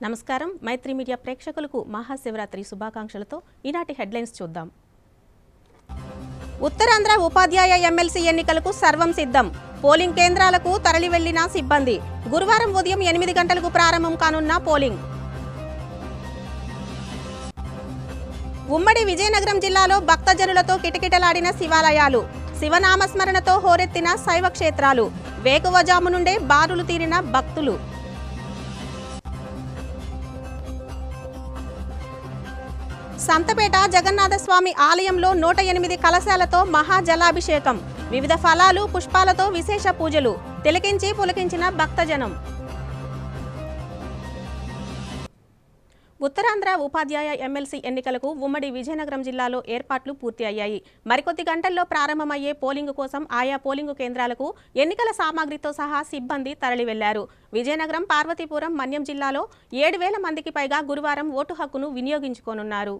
నమస్కారం. మైత్రి మీడియా ప్రేక్షకులకు మహాశివరాత్రి శుభాకాంక్షలతో ఈనాటి హెడ్లైన్స్ చూద్దాం. ఉత్తరాంధ్ర ఉపాధ్యాయ ఎమ్మెల్సీ ఎన్నికలకు సర్వం సిద్ధం. పోలింగ్ కేంద్రాలకు తరలి వెళ్లిన సిబ్బంది. గురువారం ఉదయం 8 గంటలకు ప్రారంభం కానున్న పోలింగ్. ఉమ్మడి విజయనగరం జిల్లాలో భక్తజనులతో కిటకిటలాడిన శివాలయాలు. శివనామస్మరణతో హోరెత్తిన శైవ క్షేత్రాలు. వేకువజాము నుండే బారులు తీరిన భక్తులు. సంతపేట జగన్నాథస్వామి ఆలయంలో 108 కలశాలతో మహాజలాభిషేకం. వివిధ ఫలాలు పుష్పాలతో విశేష పూజలు. తిలకించి పులకించిన భక్తజనం. ఉత్తరాంధ్ర ఉపాధ్యాయ ఎమ్మెల్సీ ఎన్నికలకు ఉమ్మడి విజయనగరం జిల్లాలో ఏర్పాట్లు పూర్తి అయ్యాయి. మరికొద్ది గంటల్లో ప్రారంభమయ్యే పోలింగు కోసం ఆయా పోలింగు కేంద్రాలకు ఎన్నికల సామాగ్రితో సహా సిబ్బంది తరలి వెళ్లారు. విజయనగరం, పార్వతీపురం, మన్యం జిల్లాలో 7,000 మందికి పైగా గురువారం ఓటు హక్కును వినియోగించుకోనున్నారు.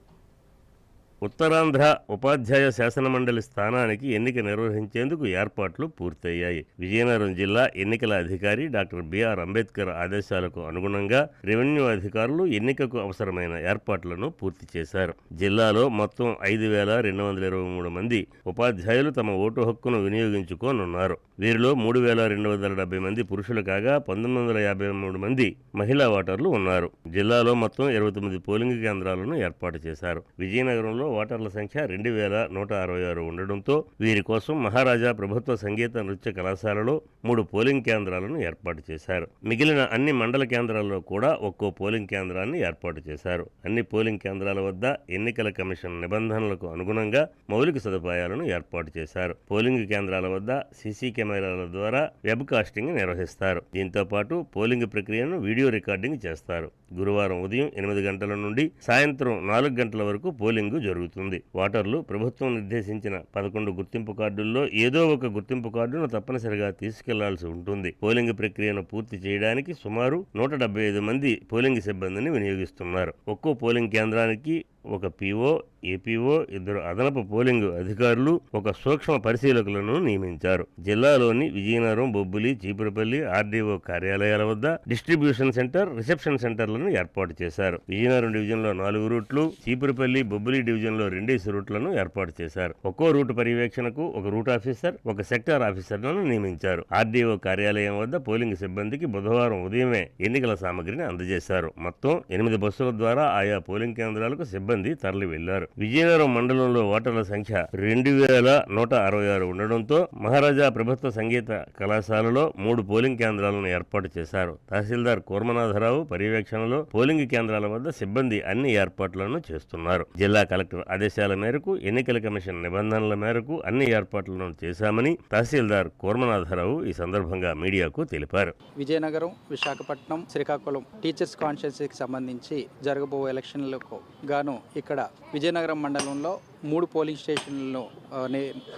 ఉత్తరాంధ్ర ఉపాధ్యాయ శాసనమండలి స్థానానికి ఎన్నిక నిర్వహించేందుకు ఏర్పాట్లు పూర్తయ్యాయి. విజయనగరం జిల్లా ఎన్నికల అధికారి డాక్టర్ బిఆర్ అంబేద్కర్ ఆదేశాలకు అనుగుణంగా రెవెన్యూ అధికారులు ఎన్నికకు అవసరమైన ఏర్పాట్లను పూర్తి చేశారు. జిల్లాలో మొత్తం 5,223 మంది ఉపాధ్యాయులు తమ ఓటు హక్కును వినియోగించుకోనున్నారు. వీరిలో 3,270 మంది పురుషులు కాగా 1,953 మంది మహిళా ఓటర్లు ఉన్నారు. జిల్లాలో మొత్తం 29 పోలింగ్ కేంద్రాలను ఏర్పాటు చేశారు. విజయనగరంలో ఓటర్ల సంఖ్య 2,166 ఉండడంతో వీరి కోసం మహారాజా ప్రభుత్వ సంగీత నృత్య కళాశాలలో 3 పోలింగ్ కేంద్రాలను ఏర్పాటు చేశారు. మిగిలిన అన్ని మండల కేంద్రాల్లో కూడా ఒక్కో పోలింగ్ కేంద్రాన్ని ఏర్పాటు చేశారు. అన్ని పోలింగ్ కేంద్రాల వద్ద ఎన్నికల కమిషన్ నిబంధనలకు అనుగుణంగా మౌలిక సదుపాయాలను ఏర్పాటు చేశారు. పోలింగ్ కేంద్రాల వద్ద సీసీ కెమెరాల ద్వారా వెబ్ కాస్టింగ్ నిర్వహిస్తారు. దీంతో పాటు పోలింగ్ ప్రక్రియను వీడియో రికార్డింగ్ చేస్తారు. గురువారం ఉదయం 8 గంటల నుండి సాయంత్రం 4 గంటల వరకు పోలింగు జరుగుతుంది. ఓటర్లు ప్రభుత్వం నిర్దేశించిన 11 గుర్తింపు కార్డుల్లో ఏదో ఒక గుర్తింపు కార్డును తప్పనిసరిగా తీసుకెళ్లాల్సి ఉంటుంది. పోలింగ్ ప్రక్రియను పూర్తి చేయడానికి సుమారు 175 మంది పోలింగ్ సిబ్బందిని వినియోగిస్తున్నారు. ఒక్కో పోలింగ్ కేంద్రానికి ఒక పీఓ, ఏపీఓ, 2 అదనపు పోలింగ్ అధికారులు, ఒక సూక్ష్మ పరిశీలకులను నియమించారు. జిల్లాలోని విజయనగరం, బొబ్బిలి, చీపురుపల్లి ఆర్డీఓ కార్యాలయాల వద్ద డిస్ట్రిబ్యూషన్ సెంటర్, రిసెప్షన్ సెంటర్లను ఏర్పాటు చేశారు. విజయనగరం డివిజన్లో 4 రూట్లు, చీపురుపల్లి, బొబ్బిలి డివిజన్లో 2 రూట్లను ఏర్పాటు చేశారు. ఒక్కో రూటు పర్యవేక్షణకు ఒక రూట్ ఆఫీసర్, ఒక సెక్టార్ ఆఫీసర్లను నియమించారు. ఆర్డీఓ కార్యాలయం వద్ద పోలింగ్ సిబ్బందికి బుధవారం ఉదయమే ఎన్నికల సామగ్రిని అందజేశారు. మొత్తం 8 బస్సుల ద్వారా ఆయా పోలింగ్ కేంద్రాలకు సిబ్బంది తరలి వెళ్లారు. విజయనగరం మండలంలో ఓటర్ల సంఖ్య 2,166 ఉండడంతో మహారాజా ప్రభుత్వ సంగీత కళాశాలలో 3 పోలింగ్ కేంద్రాలను ఏర్పాటు చేశారు. తహసీల్దార్ కూర్మనాథరావు పర్యవేక్షణలో పోలింగ్ కేంద్రాల వద్ద సిబ్బంది అన్ని ఏర్పాట్లను చేస్తున్నారు. జిల్లా కలెక్టర్ ఆదేశాల మేరకు ఎన్నికల కమిషన్ నిబంధనల మేరకు అన్ని ఏర్పాట్లను చేశామని తహసీల్దార్ కూర్మనాథరావు ఈ సందర్భంగా మీడియాకు తెలిపారు. విజయనగరం, విశాఖపట్నం, శ్రీకాకుళం టీచర్స్ కాన్స్టిట్యున్సీకి సంబంధించి జరగబో ఎలక్షన్లకు గాను ఇక్కడ విజయనగరం మండలంలో 3 పోలింగ్ స్టేషన్లను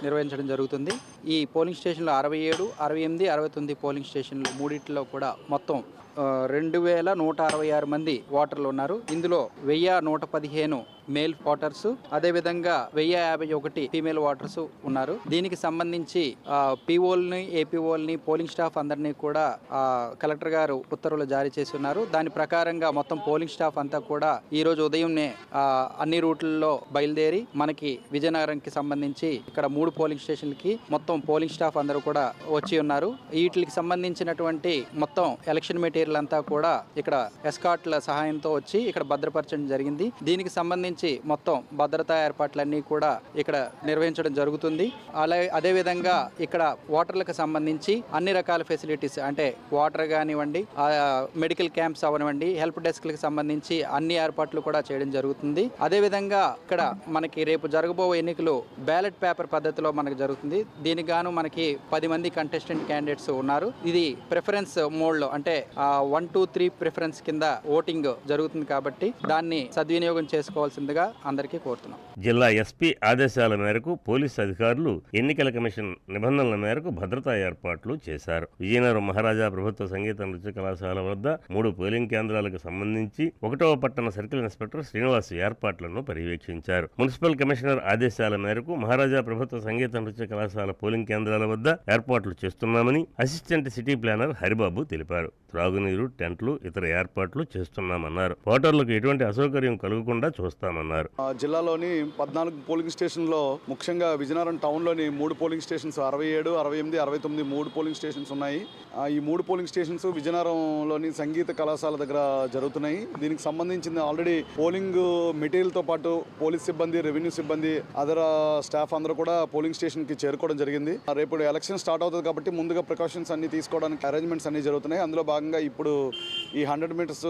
నిర్వహించడం జరుగుతుంది. ఈ పోలింగ్ స్టేషన్లో 67, 68, 69 పోలింగ్ స్టేషన్లు మూడిట్లో కూడా మొత్తం 2,166 మంది ఓటర్లు ఉన్నారు. ఇందులో 1,115 మేల్ ఓటర్స్, అదేవిధంగా 1,051 ఫీమేల్ ఓటర్స్ ఉన్నారు. దీనికి సంబంధించి పీఓల్ని, ఏపీఓల్ని, పోలింగ్ స్టాఫ్ అందరినీ కూడా కలెక్టర్ గారు ఉత్తర్వులు జారీ చేసి ఉన్నారు. దాని ప్రకారంగా మొత్తం పోలింగ్ స్టాఫ్ అంతా కూడా ఈ రోజు ఉదయంనే అన్ని రూట్లలో బయలుదేరి మనకి విజయనగరంకి సంబంధించి ఇక్కడ 3 పోలింగ్ స్టేషన్లకి మొత్తం పోలింగ్ స్టాఫ్ అందరూ కూడా వచ్చి ఉన్నారు. వీటికి సంబంధించినటువంటి మొత్తం ఎలక్షన్ మెటీరియల్ అంతా కూడా ఇక్కడ ఎస్కాట్ల సహాయంతో వచ్చి ఇక్కడ భద్రపరచడం జరిగింది. దీనికి సంబంధించి మొత్తం భద్రతా ఏర్పాట్లన్నీ కూడా ఇక్కడ నిర్వహించడం జరుగుతుంది. అదేవిధంగా ఇక్కడ ఓటర్లకు సంబంధించి అన్ని రకాల ఫెసిలిటీస్ అంటే వాటర్ కానివ్వండి, మెడికల్ క్యాంప్స్ అవనివ్వండి, హెల్ప్ డెస్క్లకు సంబంధించి అన్ని ఏర్పాట్లు కూడా చేయడం జరుగుతుంది. అదేవిధంగా ఇక్కడ మనకి రేపు జరగబో ఎన్నికలు బ్యాలెట్ పేపర్ పద్ధతిలో మనకు జరుగుతుంది. దీనికి గాను మనకి 10 మంది కంటెస్టెంట్ క్యాండిడేట్స్ ఉన్నారు. ఇది ప్రిఫరెన్స్ మోడ్లో అంటే 1, 2, 3 ప్రిఫరెన్స్ కింద ఓటింగ్ జరుగుతుంది కాబట్టి దాన్ని సద్వినియోగం చేసుకోవాల్సిందిగా అందరికీ కోరుతున్నాం. జిల్లా ఎస్పీ ఆదేశాల మేరకు పోలీసు అధికారులు ఎన్నికల కమిషన్ నిబంధనల మేరకు భద్రతా ఏర్పాట్లు చేశారు. విజయనగరం మహారాజా ప్రభుత్వ సంగీత నృత్య కళాశాల వద్ద 3 పోలింగ్ కేంద్రాలకు సంబంధించి 1వ పట్టణ సర్కిల్ ఇన్స్పెక్టర్ శ్రీనివాస్ ఏర్పాట్లను పర్యవేక్షించారు. మున్సిపల్ కమిషనర్ ఆదేశాల మేరకు మహారాజా ప్రభుత్వ సంగీత నృత్య కళాశాల పోలీసు పోలింగ్ కేంద్రాల వద్ద ఏర్పాట్లు చేస్తున్నామని అసిస్టెంట్ సిటీ ప్లానర్ హరిబాబు తెలిపారు. త్రాగునీరు, టెంట్లు, ఇతర ఏర్పాట్లు చేస్తున్నామన్నారు. ఓటర్లకు ఎటువంటి అసౌకర్యం కలగకుండా చూస్తామన్నారు. జిల్లాలోని 14 పోలింగ్ స్టేషన్లో ముఖ్యంగా విజయనగరం టౌన్లోని 3 పోలింగ్ స్టేషన్స్ 67, 68, 69 3 పోలింగ్ స్టేషన్స్ ఉన్నాయి. ఈ 3 పోలింగ్ స్టేషన్స్ విజయనగరంలోని సంగీత కళాశాల దగ్గర జరుగుతున్నాయి. దీనికి సంబంధించిన ఆల్రెడీ పోలింగ్ మెటీరియల్తో పాటు పోలీస్ సిబ్బంది, రెవెన్యూ సిబ్బంది, అదర్ స్టాఫ్ అందరూ కూడా పోలింగ్ స్టేషన్కి చేరుకోవడం జరిగింది. రేపు ఎలక్షన్ స్టార్ట్ అవుతుంది కాబట్టి ముందుగా ప్రికాషన్స్ అన్ని తీసుకోవడానికి అరేంజ్మెంట్స్ అన్ని జరుగుతున్నాయి. అందులో భాగంగా ఇప్పుడు ఈ 100 మీటర్స్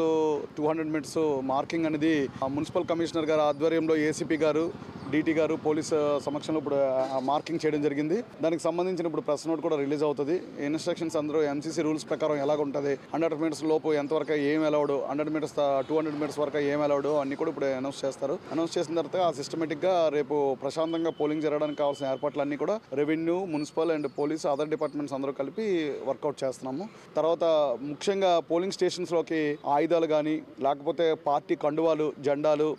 200 మీటర్స్ మార్కింగ్ అనేది మున్సిపల్ కమిషనర్ గారు ఆధ్వర్యంలో ఏసీపీ గారు, డీటీ గారు పోలీస్ సమక్షంలో ఇప్పుడు మార్కింగ్ చేయడం జరిగింది. దానికి సంబంధించిన ఇప్పుడు ప్రెస్ నోట్ కూడా రిలీజ్ అవుతుంది. ఇన్స్ట్రక్షన్స్ అందరూ ఎంసీసీ రూల్స్ ప్రకారం ఎలాగ ఉంటుంది, 100 మీటర్స్ లోపు ఎంతవరకు ఏం అలౌడ్, 100 మీటర్స్ 200 మీటర్స్ వరకు ఏం అలౌడ్ అన్ని కూడా ఇప్పుడు అనౌన్స్ చేస్తారు. అనౌన్స్ చేసిన తర్వాత ఆ సిస్టమేటిక్గా రేపు ప్రశాంతంగా పోలింగ్ జరగడానికి కావాల్సిన ఏర్పాట్లన్నీ కూడా revenue, municipal and police other departments అందరూ కలిపి వర్కౌట్ చేస్తున్నాము. తర్వాత ముఖ్యంగా పోలింగ్ స్టేషన్స్లోకి ఆయుధాలు కానీ లేకపోతే పార్టీ కండువాలు, జెండాలు,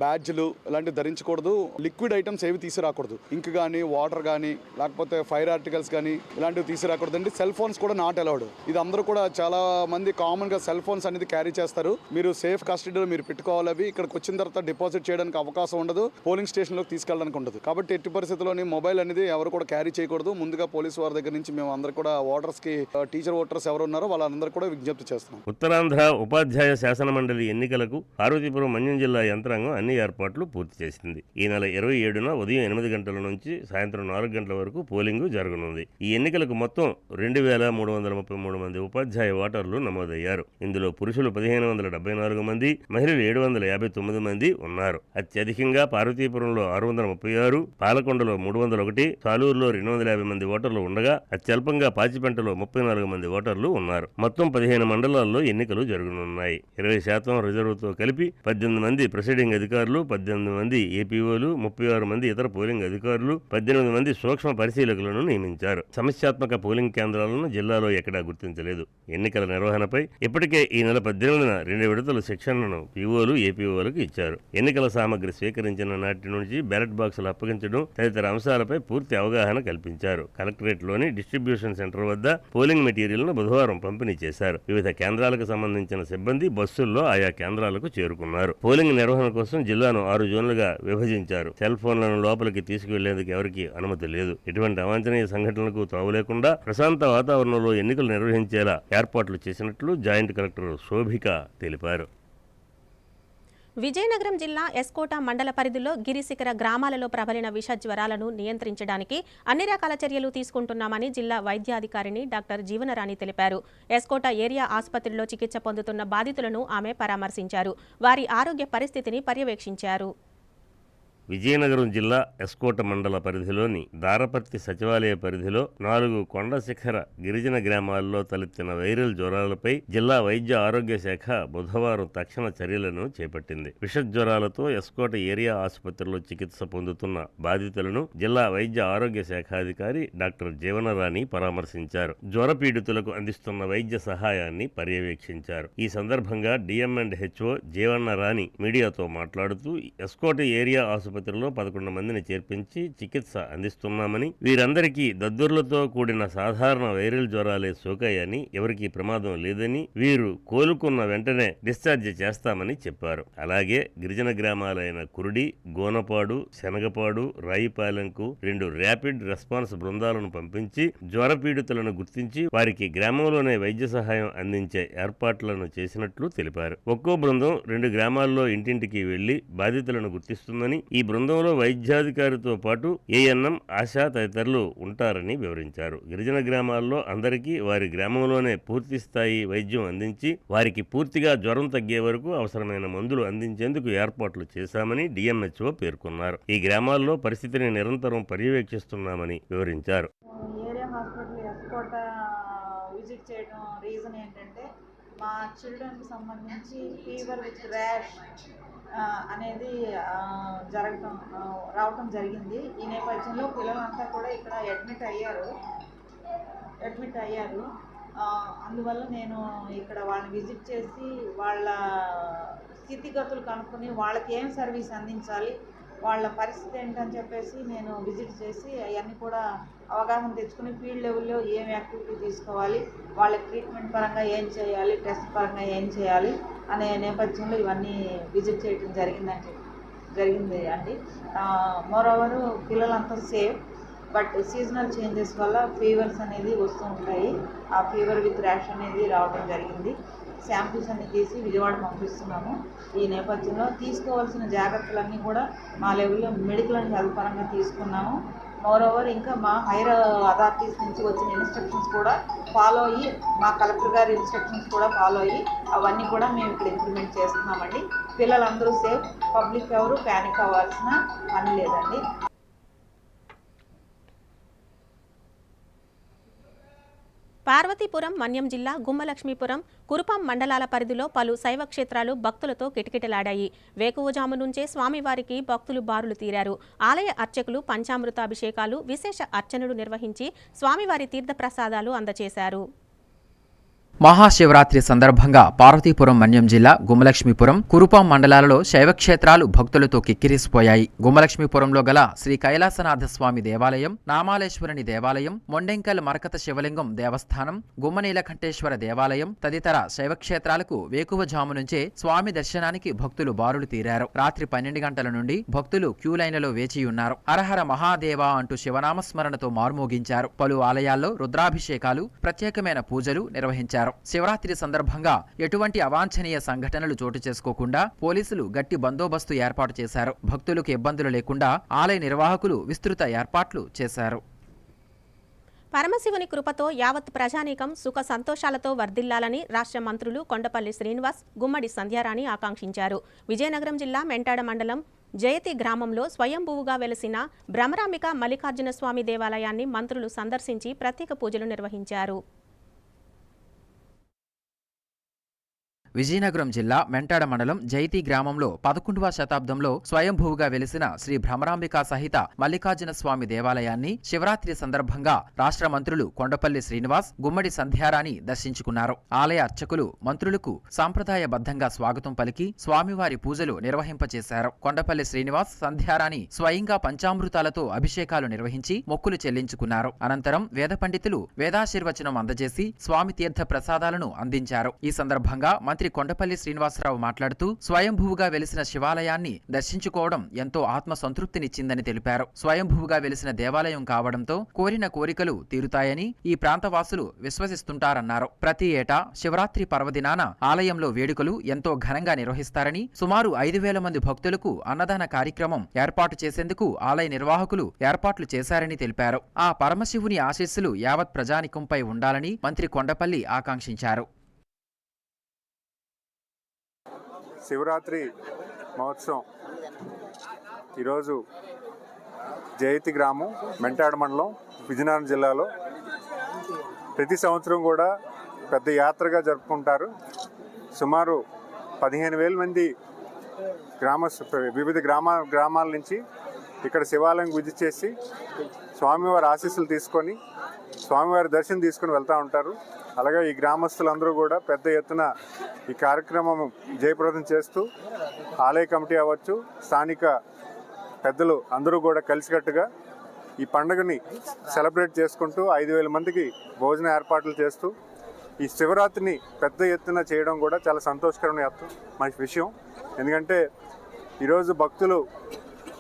బ్యాడ్జ్లు ఇలాంటివి ధరించకూడదు. లిక్విడ్ ఐటమ్స్ ఏవి తీసుకురాకూడదు. ఇంక్ కానీ, వాటర్ కానీ, లేకపోతే ఫైర్ ఆర్టికల్స్ కానీ ఇలాంటివి తీసుకురాకూడదు అండి. సెల్ ఫోన్స్ కూడా నాట్ అలౌడ్. ఇది అందరూ కూడా చాలా మంది కామన్గా సెల్ ఫోన్స్ అనేది క్యారీ చేస్తారు. మీరు సేఫ్ కస్టడీలో మీరు పెట్టుకోవాలి. అవి ఇక్కడికి వచ్చిన తర్వాత డిపాజిట్ చేయడానికి అవకాశం ఉండదు, పోలింగ్ స్టేషన్లోకి తీసుకెళ్ళడానికి ఉండదు. కాబట్టి ఎట్టి పరిస్థితుల్లోని మొబైల్ అనేది ఎవరు కూడా క్యారీ చేయకూడదు. ముందుగా పోలీసు వారి దగ్గర నుంచి మేము అందరూ కూడా ఓటర్స్కి, టీచర్ ఓటర్స్ ఎవరు ఉన్నారో వాళ్ళందరూ కూడా విజ్ఞప్తి చేస్తున్నాం. ఉత్తరాంధ్ర ఉపాధ్యాయ శాసన మండలి ఎన్నికలకు పార్వతీపురం మన్యం జిల్లా యంత్రాంగం అన్ని ఏర్పాట్లు పూర్తి చేసింది. ఈ నెల 27న ఉదయం 8 గంటల నుంచి సాయంత్రం 4 గంటల వరకు పోలింగు జరగనుంది. ఈ ఎన్నికలకు మొత్తం 2333 మంది ఉపాధ్యాయ ఓటర్లు నమోదయ్యారు. ఇందులో పురుషులు 1574 మంది, మహిళలు 759 మంది ఉన్నారు. అత్యధికంగా పార్వతీపురంలో 636, పాలకొండలో 301, సాలూరులో 250 మంది ఓటర్లు ఉండగా అత్యల్పంగా పాచిపెంటలో 34 మంది ఓటర్లు ఉన్నారు. మొత్తం 15 మండలాల్లో ఎన్నికలు జరగనున్నాయి. 20% రిజర్వుతో కలిపి 18 మంది ప్రిసైడింగ్ అధికారులు, 18 మంది ఏపీఓలు, 36 మంది ఇతర పోలింగ్ అధికారులు, 18 మంది సూక్ష్మ పరిశీలకులను నియమించారు. సమస్యాత్మక పోలింగ్ కేంద్రాలను జిల్లాలో ఎక్కడా గుర్తించలేదు. ఎన్నికల నిర్వహణపై ఇప్పటికే ఈ నెల 18న 2 విడతల శిక్షణను పీఓలు, ఏపీఓలకు ఇచ్చారు. ఎన్నికల సామగ్రి స్వీకరించిన నాటి నుంచి బ్యాలెట్ బాక్సులు అప్పగించడం తదితర అంశాలపై పూర్తి అవగాహన కల్పించారు. కలెక్టరేట్లోని డిస్ట్రిబ్యూషన్ సెంటర్ వద్ద పోలింగ్ మెటీరియల్ను బుధవారం పంపిణీ చేశారు. వివిధ కేంద్రాలకు సంబంధించిన సిబ్బంది బస్సుల్లో ఆయా కేంద్రాలకు చేరుకున్నారు. పోలింగ్ నిర్వహణ కోసం జిల్లాను 6 జోన్లుగా విభజించారు. సెల్ ఫోన్లను లోపలికి తీసుకువెళ్లేందుకు ఎవరికీ అనుమతి లేదు. ఎటువంటి అవాంఛనీయ సంఘటనలకు తావు లేకుండా ప్రశాంత వాతావరణంలో ఎన్నికలు నిర్వహించేలా ఏర్పాట్లు చేసినట్లు జాయింట్ కలెక్టర్ శోభిక తెలిపారు. విజయనగరం జిల్లా ఎస్కోట మండల పరిధిలో గిరిశిఖర గ్రామాలలో ప్రబలిన విష జ్వరాలను నియంత్రించడానికి అన్ని రకాల చర్యలు తీసుకుంటున్నామని జిల్లా వైద్యాధికారిని డాక్టర్ జీవనరాణి తెలిపారు. ఎస్కోట ఏరియా ఆసుపత్రిలో చికిత్స పొందుతున్న బాధితులను ఆమె పరామర్శించారు. వారి ఆరోగ్య పరిస్థితిని పర్యవేక్షించారు. విజయనగరం జిల్లా ఎస్కోట మండల పరిధిలోని దారపర్తి సచివాలయ పరిధిలో 4 కొండ శిఖర గిరిజన గ్రామాల్లో తలెత్తిన వైరల్ జ్వరాలపై జిల్లా వైద్య ఆరోగ్య శాఖ బుధవారం తక్షణ చర్యలను చేపట్టింది. విష జ్వరాలతో ఎస్కోట ఏరియా ఆసుపత్రిలో చికిత్స పొందుతున్న బాధితులను జిల్లా వైద్య ఆరోగ్య శాఖ అధికారి డాక్టర్ జీవనరాణి పరామర్శించారు. జ్వర పీడితులకు అందిస్తున్న వైద్య సహాయాన్ని పర్యవేక్షించారు. ఈ సందర్భంగా డిఎంఎండ్హెచ్ఓ జీవనరాణి మీడియాతో మాట్లాడుతూ ఎస్కోట ఏరియా ఆసుపత్రిలో 11 మందిని చేర్పించి చికిత్స అందిస్తున్నామని, వీరందరికీ దద్దుర్లతో కూడిన సాధారణ వైరల్ జ్వరాలే సోకాయని, ఎవరికీ ప్రమాదం లేదని, వీరు కోలుకున్న వెంటనే డిశ్చార్జ్ చేస్తామని చెప్పారు. అలాగే గిరిజన గ్రామాలైన కురుడి, గోనపాడు, శనగపాడు, రాయిపాలెంకు 2 ర్యాపిడ్ రెస్పాన్స్ బృందాలను పంపించి జ్వర పీడితులను గుర్తించి వారికి గ్రామంలోనే వైద్య సహాయం అందించే ఏర్పాట్లను చేసినట్లు తెలిపారు. ఒక్కో బృందం 2 గ్రామాల్లో ఇంటింటికి వెళ్లి బాధితులను గుర్తిస్తుందని, ఈ బృందంలో వైద్యాధికారితో పాటు ఏఎన్ఎం, ఆశా తదితరులు ఉంటారని వివరించారు. గిరిజన గ్రామాల్లో అందరికీ వారి గ్రామంలోనే పూర్తి స్థాయి వైద్యం అందించి వారికి పూర్తిగా జ్వరం తగ్గే వరకు అవసరమైన మందులు అందించేందుకు ఏర్పాట్లు చేశామని డిఎంహెచ్ఓ పేర్కొన్నారు. ఈ గ్రామాల్లో పరిస్థితిని నిరంతరం పర్యవేక్షిస్తున్నామని వివరించారు. ఏరియా హాస్పిటల్ ఎస్కోట విజిట్ చేయడం రీజన్ ఏంటంటే మా చిల్డ్రన్కి సంబంధించి ఫీవర్ విత్ ర్యాష్ అనేది రావటం జరిగింది. ఈ నేపథ్యంలో పిల్లలంతా కూడా ఇక్కడ అడ్మిట్ అయ్యారు. అందువల్ల నేను ఇక్కడ వాళ్ళని విజిట్ చేసి వాళ్ళ స్థితిగతులు కనుక్కొని వాళ్ళకి ఏం సర్వీస్ అందించాలి, వాళ్ళ పరిస్థితి ఏంటని చెప్పేసి నేను విజిట్ చేసి అవన్నీ కూడా అవగాహన తెచ్చుకుని ఫీల్డ్ లెవెల్లో ఏం యాక్టివిటీ తీసుకోవాలి, వాళ్ళకి ట్రీట్మెంట్ పరంగా ఏం చేయాలి, టెస్ట్ పరంగా ఏం చేయాలి అనే నేపథ్యంలో ఇవన్నీ విజిట్ చేయడం జరిగింది అండి. మోరోవర్ పిల్లలంతా సేఫ్, బట్ సీజనల్ చేంజెస్ వల్ల ఫీవర్స్ అనేది వస్తూ ఉంటాయి. ఆ ఫీవర్ విత్ ర్యాష్ అనేది రావడం జరిగింది. శాంపిల్స్ అన్ని తీసి విజయవాడ పంపిస్తున్నాము. ఈ నేపథ్యంలో తీసుకోవాల్సిన జాగ్రత్తలన్నీ కూడా మా లెవెల్లో మెడికల్ అండ్ హెల్త్ పరంగా తీసుకున్నాము. మోరోవర్ ఇంకా మా హైయర్ అథారిటీస్ నుంచి వచ్చిన ఇన్స్ట్రక్షన్స్ కూడా ఫాలో అయ్యి, మా కలెక్టర్ గారి ఇన్స్ట్రక్షన్స్ కూడా ఫాలో అయ్యి అవన్నీ కూడా మేము ఇక్కడ ఇంప్లిమెంట్ చేస్తున్నామండి. పిల్లలందరూ సేఫ్, పబ్లిక్ ఎవరు ప్యానిక్ అవ్వాల్సిన పని లేదండి. పార్వతీపురం మన్యం జిల్లా గుమ్మలక్ష్మీపురం కురుపాం మండలాల పరిధిలో పలు శైవ క్షేత్రాలు భక్తులతో కిటకిటలాడాయి. వేకువజాము నుంచే స్వామివారికి భక్తులు బారులు తీరారు. ఆలయ అర్చకులు పంచామృతాభిషేకాలు, విశేష అర్చనలు నిర్వహించి స్వామివారి తీర్థప్రసాదాలు అందజేశారు. మహాశివరాత్రి సందర్భంగా పార్వతీపురం మన్యం జిల్లా గుమ్మలక్ష్మీపురం కురుపాం మండలాలలో శైవక్షేత్రాలు భక్తులతో కిక్కిరిసిపోయాయి. గుమ్మలక్ష్మీపురంలో గల శ్రీ కైలాసనాథ స్వామి దేవాలయం, నామాలేశ్వరుని దేవాలయం, మొండెంకల్ మరకత శివలింగం దేవస్థానం, గుమ్మనీలకంఠేశ్వర దేవాలయం తదితర శైవక్షేత్రాలకు వేకువజాము నుంచే స్వామి దర్శనానికి భక్తులు బారులు తీరారు. రాత్రి 12 గంటల నుండి భక్తులు క్యూలైన్లలో వేచియున్నారు. హరహర మహాదేవ అంటూ శివనామస్మరణతో మార్మోగించారు. పలు ఆలయాల్లో రుద్రాభిషేకాలు, ప్రత్యేకమైన పూజలు నిర్వహించారు. శివరాత్రి సందర్భంగా ఎటువంటి అవాంఛనీయ సంఘటనలు చోటు చేసుకోకుండా పోలీసులు గట్టి బందోబస్తు ఏర్పాటు చేశారు. భక్తులకు ఇబ్బందులు లేకుండా ఆలయ నిర్వాహకులు విస్తృత ఏర్పాట్లు చేశారు. పరమశివుని కృపతో యావత్ ప్రజానీకం సుఖ సంతోషాలతో వర్ధిల్లాలని రాష్ట్ర మంత్రులు కొండపల్లి శ్రీనివాస్, గుమ్మడి సంధ్యారాణి ఆకాంక్షించారు. విజయనగరం జిల్లా మెంటాడ మండలం జయతి గ్రామంలో స్వయంభువుగా వెలసిన భ్రమరాంబిక మల్లికార్జున స్వామి దేవాలయాన్ని మంత్రులు సందర్శించి ప్రత్యేక పూజలు నిర్వహించారు. విజయనగరం జిల్లా మెంటాడ మండలం జైతి గ్రామంలో 11వ శతాబ్దంలో స్వయంభూగా వెలిసిన శ్రీ భ్రమరాంబిక సహిత మల్లికార్జున స్వామి దేవాలయాన్ని శివరాత్రి సందర్భంగా రాష్ట్ర మంత్రులు కొండపల్లి శ్రీనివాస్, గుమ్మడి సంధ్యారాణి దర్శించుకున్నారు. ఆలయ అర్చకులు మంత్రులకు సాంప్రదాయబద్ధంగా స్వాగతం పలికి స్వామివారి పూజలు నిర్వహింపచేశారు. కొండపల్లి శ్రీనివాస్, సంధ్యారాణి స్వయంగా పంచామృతాలతో అభిషేకాలు నిర్వహించి మొక్కులు చెల్లించుకున్నారు. అనంతరం వేద పండితులు వేదాశీర్వచనం అందజేసి స్వామి తీర్థ ప్రసాదాలను అందించారు. ఈ సందర్భంగా మంత్రి కొండపల్లి శ్రీనివాసరావు మాట్లాడుతూ స్వయంభూగా వెలిసిన శివాలయాన్ని దర్శించుకోవడం ఎంతో ఆత్మ సంతృప్తినిచ్చిందని తెలిపారు. స్వయంభూగా వెలిసిన దేవాలయం కావడంతో కోరిన కోరికలు తీరుతాయని ఈ ప్రాంతవాసులు విశ్వసిస్తుంటారన్నారు. ప్రతి ఏటా శివరాత్రి పర్వదినాన ఆలయంలో వేడుకలు ఎంతో ఘనంగా నిర్వహిస్తారని, సుమారు 5,000 మంది భక్తులకు అన్నదాన కార్యక్రమం ఏర్పాటు చేసేందుకు ఆలయ నిర్వాహకులు ఏర్పాట్లు చేశారని తెలిపారు. ఆ పరమశివుని ఆశీస్సులు యావత్ ప్రజానికంపై ఉండాలని మంత్రి కొండపల్లి ఆకాంక్షించారు. శివరాత్రి మహోత్సవం ఈరోజు జయతి గ్రామం, మెంటాడ మండలం, విజయనగరం జిల్లాలో ప్రతి సంవత్సరం కూడా పెద్ద యాత్రగా జరుపుకుంటారు. సుమారు 15,000 మంది వివిధ గ్రామాల నుంచి ఇక్కడ శివాలయం విజిట్ చేసి స్వామివారి ఆశీస్సులు తీసుకొని స్వామివారి దర్శనం తీసుకుని వెళ్తూ ఉంటారు. అలాగే ఈ గ్రామస్తులందరూ కూడా పెద్ద ఎత్తున ఈ కార్యక్రమం జయప్రదం చేస్తూ ఆలయ కమిటీ అవ్వచ్చు, స్థానిక పెద్దలు అందరూ కూడా కలిసికట్టుగా ఈ పండుగని సెలబ్రేట్ చేసుకుంటూ 5,000 మందికి భోజన ఏర్పాట్లు చేస్తూ ఈ శివరాత్రిని పెద్ద ఎత్తున చేయడం కూడా చాలా సంతోషకరమైన విషయం. ఎందుకంటే ఈరోజు భక్తులు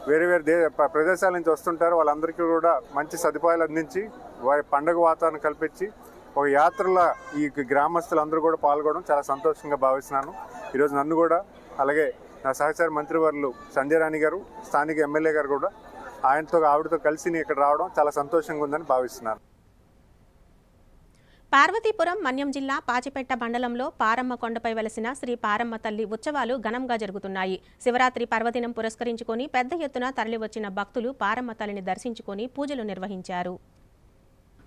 వేరే వేరే ప్రదేశాల నుంచి వస్తుంటారు. వాళ్ళందరికీ కూడా మంచి సదుపాయాలు అందించి వారి పండుగ వాతావరణం కల్పించి ఒక యాత్రలో ఈ గ్రామస్తులందరూ కూడా పాల్గొనడం చాలా సంతోషంగా భావిస్తున్నాను. ఈరోజు నన్ను కూడా, అలాగే నా సహచార మంత్రివర్యులు సంధ్యారాణి గారు, స్థానిక ఎమ్మెల్యే గారు కూడా ఆవిడతో కలిసి ఇక్కడ రావడం చాలా సంతోషంగా ఉందని భావిస్తున్నాను. పార్వతీపురం మన్యం జిల్లా పాచిపెట్ట మండలంలో పారమ్మ కొండపై వెలసిన శ్రీ పారమ్మ తల్లి ఉత్సవాలు ఘనంగా జరుగుతున్నాయి. శివరాత్రి పర్వదినం పురస్కరించుకొని పెద్ద ఎత్తున తరలివచ్చిన భక్తులు పారమ్మ తల్లిని దర్శించుకొని పూజలు నిర్వహించారు.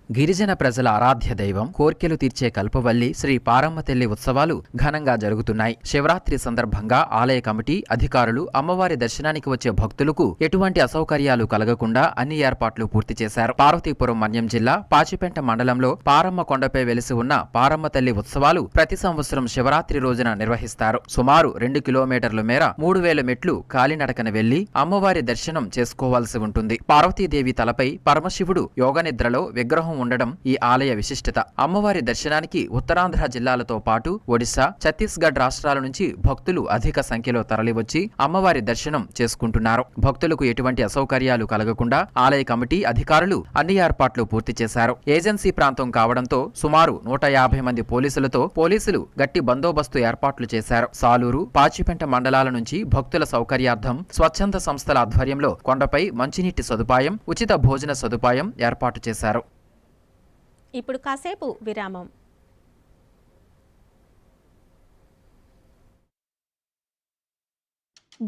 గిరిజన ప్రజల ఆరాధ్య దైవం, కోర్కెలు తీర్చే కల్పవల్లి శ్రీ పారమ్మ తల్లి ఉత్సవాలు ఘనంగా జరుగుతున్నాయి. శివరాత్రి సందర్భంగా ఆలయ కమిటీ అధికారులు అమ్మవారి దర్శనానికి వచ్చే భక్తులకు ఎటువంటి అసౌకర్యాలు కలగకుండా అన్ని ఏర్పాట్లు పూర్తి చేశారు. పార్వతీపురం మన్యం జిల్లా పాచిపెంట మండలంలో పారమ్మ కొండపై వెలిసి ఉన్న పారమ్మ తల్లి ఉత్సవాలు ప్రతి సంవత్సరం శివరాత్రి రోజున నిర్వహిస్తారు. సుమారు 2 కిలోమీటర్ల మేర 3000 మెట్లు కాలినడకన వెళ్లి అమ్మవారి దర్శనం చేసుకోవాల్సి ఉంటుంది. పార్వతీదేవి తలపై పరమశివుడు యోగనిద్రలో విగ్రహం ఉండడం ఈ ఆలయ విశిష్టత. అమ్మవారి దర్శనానికి ఉత్తరాంధ్ర జిల్లాలతో పాటు ఒడిశా, ఛత్తీస్గఢ్ రాష్ట్రాల నుంచి భక్తులు అధిక సంఖ్యలో తరలివచ్చి అమ్మవారి దర్శనం చేసుకుంటున్నారు. భక్తులకు ఎటువంటి అసౌకర్యాలు కలగకుండా ఆలయ కమిటీ అధికారులు అన్ని ఏర్పాట్లు పూర్తి చేశారు. ఏజెన్సీ ప్రాంతం కావడంతో సుమారు 150 మంది పోలీసులు గట్టి బందోబస్తు ఏర్పాట్లు చేశారు. సాలూరు, పాచిపెంట మండలాల నుంచి భక్తుల సౌకర్యార్థం స్వచ్ఛంద సంస్థల ఆధ్వర్యంలో కొండపై మంచినీటి సదుపాయం, ఉచిత భోజన సదుపాయం ఏర్పాటు చేశారు. ఇప్పుడు కాసేపు విరామం.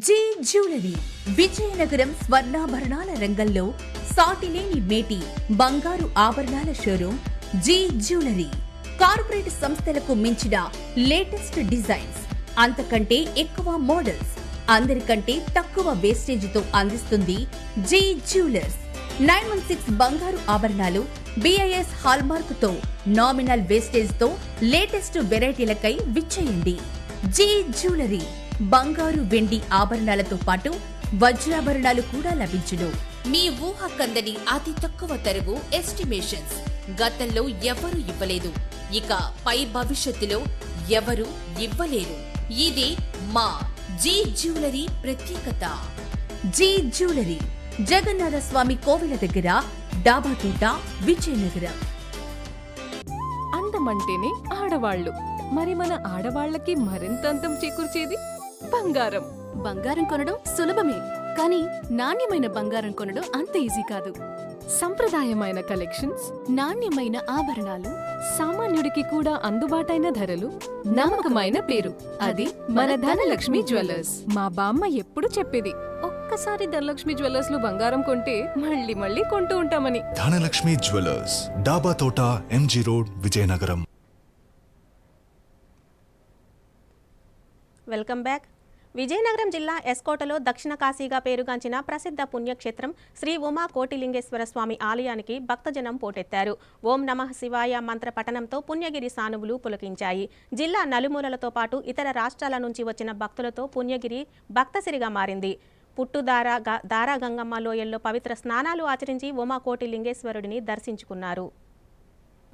జే జ్యువెలరీ విజయనగరం స్వర్ణాభరణాల రంగంలో సాటిలేని మేటి బంగారు ఆభరణాల షోరూమ్ జే జ్యువెలరీ. కార్పొరేట్ సంస్థలకు మించిన లేటెస్ట్ డిజైన్స్, అంతకంటే ఎక్కువ మోడల్స్, అందరికంటే తక్కువ వేస్టేజీతో అందిస్తుంది జే జ్యువెలర్స్. 916 బంగారు ఆభరణాలు BIS హాల్మార్క్ తో నామినల్ వేస్టేజ్ తో లేటెస్ట్ వెరైటీలకై విచ్చేయండి. జే జ్యువెలరీ బంగారు, వెండి ఆభరణాలతో పాటు వజ్రాభరణాలు కూడా లభించును. మీ ఊహ కందని అతి తక్కువ తరుగు ఎస్టిమేషన్స్ గతంలో ఎవరు ఇవ్వలేదు, ఇక పై భవిష్యత్తులో ఎవరు ఇవ్వలేరు. ఇది మా జే జ్యువెలరీ ప్రత్యేకత. జే జ్యువెలరీ జగన్నాథ స్వామి కోవిల దగ్గర, డాబాతోట, విజయనగరం. అందమంటేనే ఆడవాళ్లు, మరి మన ఆడవాళ్లకి మరింత అందం చేకూర్చేది బంగారం. బంగారం కొనడం సులభమే, కానీ నాణ్యమైన బంగారం కొనడం అంత ఈజీ కాదు. సంప్రదాయమైన కలెక్షన్స్, నాణ్యమైన ఆభరణాలు, సామాన్యుడికి కూడా అందుబాటైన ధరలు, నమ్మకమైన పేరు, అది మన ధనలక్ష్మి జ్యువెలర్స్. మా బామ్మ ఎప్పుడు చెప్పేది, ఒక్కసారి ధనలక్ష్మి జ్యువెలర్స్ లో బంగారం కొంటే మళ్ళీ మళ్ళీ కొంటూ ఉంటామని. ధనలక్ష్మి జ్యువెలర్స్, డాబా తోట, MG road, Vizianagaram. Welcome back. Vizianagaram జిల్లా ఎస్కోటలో దక్షిణ కాశీగా పేరుగాంచిన ప్రసిద్ధ పుణ్యక్షేత్రం శ్రీ ఉమా కోటిలింగేశ్వర స్వామి ఆలయానికి భక్తజనం పోటెత్తారు. ఓం నమః శివాయ మంత్ర పఠనంతో పుణ్యగిరి సానువులు పులకించాయి. జిల్లా నలుమూలలతో పాటు ఇతర రాష్ట్రాల నుంచి వచ్చిన భక్తులతో పుణ్యగిరి భక్తసిరిగా మారింది. దారా గంగమ్మ లోయల్లో పవిత్ర స్నానాలు ఆచరించి ఉమా కోటిలింగేశ్వరుడిని దర్శించుకున్నారు.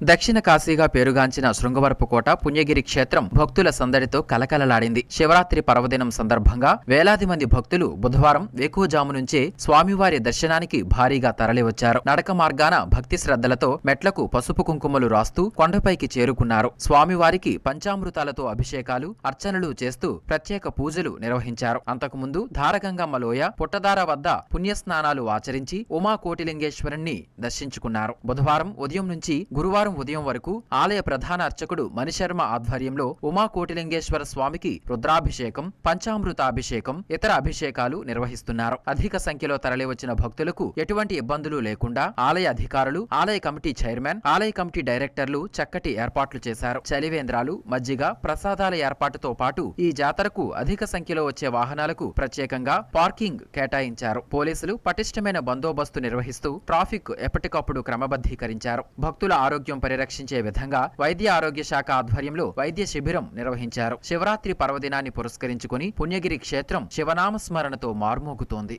దక్షిణ కాశీగా పేరుగాంచిన శృంగవరపుకోట పుణ్యగిరి క్షేత్రం భక్తుల సందడితో కలకలలాడింది. శివరాత్రి పర్వదినం సందర్భంగా వేలాది మంది భక్తులు బుధవారం వేకువజాము నుంచే స్వామివారి దర్శనానికి భారీగా తరలివచ్చారు. నడక మార్గాన భక్తి శ్రద్ధలతో మెట్లకు పసుపు కుంకుమలు రాస్తూ కొండపైకి చేరుకున్నారు. స్వామివారికి పంచామృతాలతో అభిషేకాలు, అర్చనలు చేస్తూ ప్రత్యేక పూజలు నిర్వహించారు. అంతకుముందు ధారగంగమ్మ లోయ, పుట్టదార వద్ద పుణ్యస్నానాలు ఆచరించి ఉమా కోటిలింగేశ్వరుణ్ణి దర్శించుకున్నారు. బుధవారం ఉదయం నుంచి గురువారం ఉదయం వరకు ఆలయ ప్రధాన అర్చకుడు మణిశర్మ ఆధ్వర్యంలో ఉమా కోటిలింగేశ్వర స్వామికి రుద్రాభిషేకం, పంచామృతాభిషేకం, ఇతర అభిషేకాలు నిర్వహిస్తున్నారు. అధిక సంఖ్యలో తరలివచ్చిన భక్తులకు ఎటువంటి ఇబ్బందులు లేకుండా ఆలయ అధికారులు, ఆలయ కమిటీ చైర్మన్, ఆలయ కమిటీ డైరెక్టర్లు చక్కటి ఏర్పాట్లు చేశారు. చలివేంద్రాలు, మజ్జిగ, ప్రసాదాల ఏర్పాటుతో పాటు ఈ జాతరకు అధిక సంఖ్యలో వచ్చే వాహనాలకు ప్రత్యేకంగా పార్కింగ్ కేటాయించారు. పోలీసులు పటిష్టమైన బందోబస్తు నిర్వహిస్తూ ట్రాఫిక్ ఎప్పటికప్పుడు క్రమబద్ధీకరించారు. భక్తుల ఆరోగ్యం పరిరక్షించే విధంగా వైద్య ఆరోగ్య శాఖ ఆధ్వర్యంలో వైద్య శిబిరం నిర్వహించారు. శివరాత్రి పర్వదినాన్ని పురస్కరించుకుని పుణ్యగిరి క్షేత్రం శివనామస్మరణతో మార్మోగుతోంది.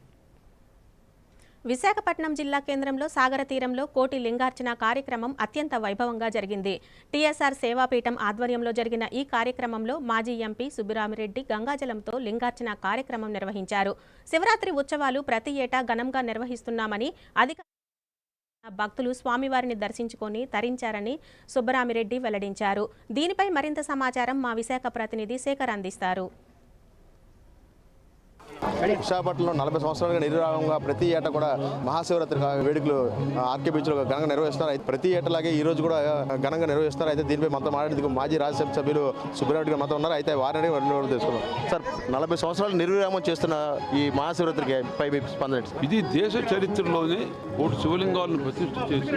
విశాఖపట్నం జిల్లా కేంద్రంలో సాగర తీరంలో కోటి లింగార్చన కార్యక్రమం అత్యంత వైభవంగా జరిగింది. టీఎస్ఆర్ సేవాపీఠం ఆధ్వర్యంలో జరిగిన ఈ కార్యక్రమంలో మాజీ ఎంపీ సుబ్బిరామిరెడ్డి గంగాజలంతో లింగార్చన కార్యక్రమం నిర్వహించారు. శివరాత్రి ఉత్సవాలు ప్రతి ఏటా ఘనంగా నిర్వహిస్తున్నామని భక్తులు స్వామివారిని దర్శించుకొని తరించారని సుబ్బరామిరెడ్డి వెల్లడించారు. దీనిపై మరింత సమాచారం మా విశాఖ ప్రతినిధి శేఖర్ అందిస్తారు. విశాఖపట్నంలో 40 సంవత్సరాలుగా నిర్విరామంగా ప్రతి ఏటా కూడా మహాశివరాత్రి వేడుకలు ఆర్కే బీచ్లో ఘనంగా నిర్వహిస్తున్నారు. అయితే ప్రతి ఏటలాగే ఈ రోజు కూడా ఘనంగా నిర్వహిస్తున్నారు. అయితే దీనిపై మనతో మాట్లాడేందుకు మాజీ రాజ్యసభ సభ్యులు సుబ్రహ్మణ్యం గారు మనతో ఉన్నారు. అయితే వారిని తెలుసుకున్నాం. సార్, 40 సంవత్సరాలు నిర్విరామం చేస్తున్న ఈ మహాశివరాత్రికి పై స్పందన. ఇది దేశ చరిత్రలోనే 3 శివలింగాలను ప్రతిష్ఠ చేసి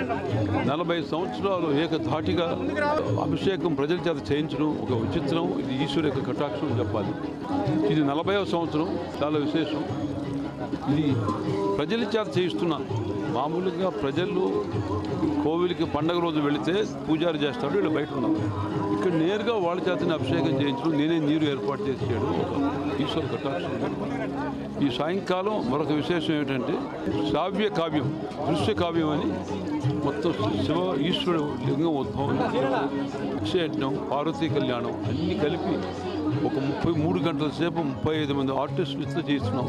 40 సంవత్సరాలు ఏకధాటిగా అభిషేకం ప్రజల చేత చేయించడం ఒక విచిత్రం. ఇది ఈశ్వరు యొక్క కటాక్షం చెప్పాలి. ఇది 40వ సంవత్సరం, చాలా విశేషం. ఇది ప్రజల చేత చేయిస్తున్న. మామూలుగా ప్రజలు కోవిలికి పండగ రోజు వెళితే పూజారి చేస్తాడు, వీళ్ళు బయట ఉన్నారు. ఇక్కడ నేరుగా వాళ్ళ చేతనే అభిషేకం చేయించడం, నేనే నీరు ఏర్పాటు చేసి చేయడం ఒక ఈశ్వర కటాక్షం. ఈ సాయంకాలం మరొక విశేషం ఏమిటంటే శ్రావ్య కావ్యం, దృశ్య కావ్యం అని మొత్తం శివ ఈశ్వరుడు లింగం ఉద్భవం, అక్షయజ్ఞం, పార్వతీ కళ్యాణం అన్నీ కలిపి ఒక 33 గంటల సేపు 35 మంది ఆర్టిస్టులతో చేస్తున్నాం.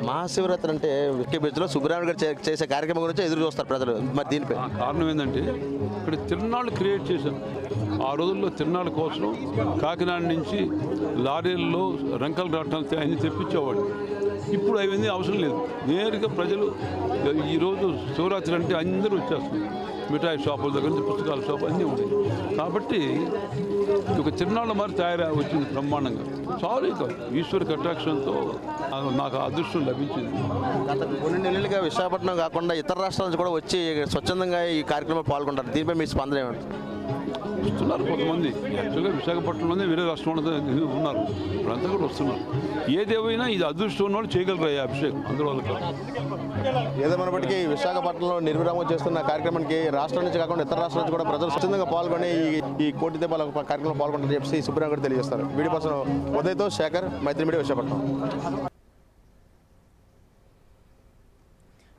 మహాశివరాత్రి అంటే వికే బీచ్లో సుబ్రహ్మణ్యం గారు చేసే కార్యక్రమం గురించి ఎదురు చూస్తారు ప్రజలు. మరి దీనిపై కారణం ఏంటంటే ఇక్కడ తిరునాళ్ళు క్రియేట్ చేశాం. ఆ రోజుల్లో తిరునాళ్ళ కోసం కాకినాడ నుంచి లారీల్లో రంకలు రావటాలు అన్ని తెప్పించేవాడు. ఇప్పుడు అవన్నీ అవసరం లేదు. నేరుగా ప్రజలు ఈరోజు శివరాత్రి అంటే అందరూ వచ్చేస్తున్నారు. మిఠాయి షాపుల దగ్గర నుంచి పుస్తకాల షాపు అన్నీ ఉన్నాయి. కాబట్టి ఒక తిరునాళ్ళ మరి తయారై వచ్చింది బ్రహ్మాండంగా. చాలు ఇక ఈశ్వర కటాక్షంతో నాకు అదృష్టం లభించింది. గత కొన్ని నెలలుగా విశాఖపట్నం కాకుండా ఇతర రాష్ట్రాల నుంచి కూడా వచ్చి స్వచ్ఛందంగా ఈ కార్యక్రమంలో పాల్గొంటారు. దీనిపై మీ స్పందన ఏమంటారు? వస్తున్నారు కొంతమంది. యాక్చువల్గా విశాఖపట్నంలోనే వేరే రాష్ట్రంలో ఉన్నారు, ఇప్పుడంతా కూడా వస్తున్నారు. ఏదేమైనా ఇది అదృష్టం ఉన్నవాళ్ళు చేయగలరు ఈ అభిషేకం, అందువల్ల ఏదేమైనప్పటికీ విశాఖపట్నంలో నిర్విరామం చేస్తున్న కార్యక్రమానికి రాష్ట్రం నుంచి కాకుండా ఇతర రాష్ట్రాల నుంచి కూడా ప్రజలు స్వచ్ఛందంగా పాల్గొని ఈ కోటి దీపాల కార్యక్రమంలో పాల్గొంటారని చెప్పి సుబ్రహ్మణ్యం గారు తెలియజేస్తారు. వీడియో పర్సన్ ఉదయ్తో శేఖర్, మైత్రి మీడియా, విశాఖపట్నం.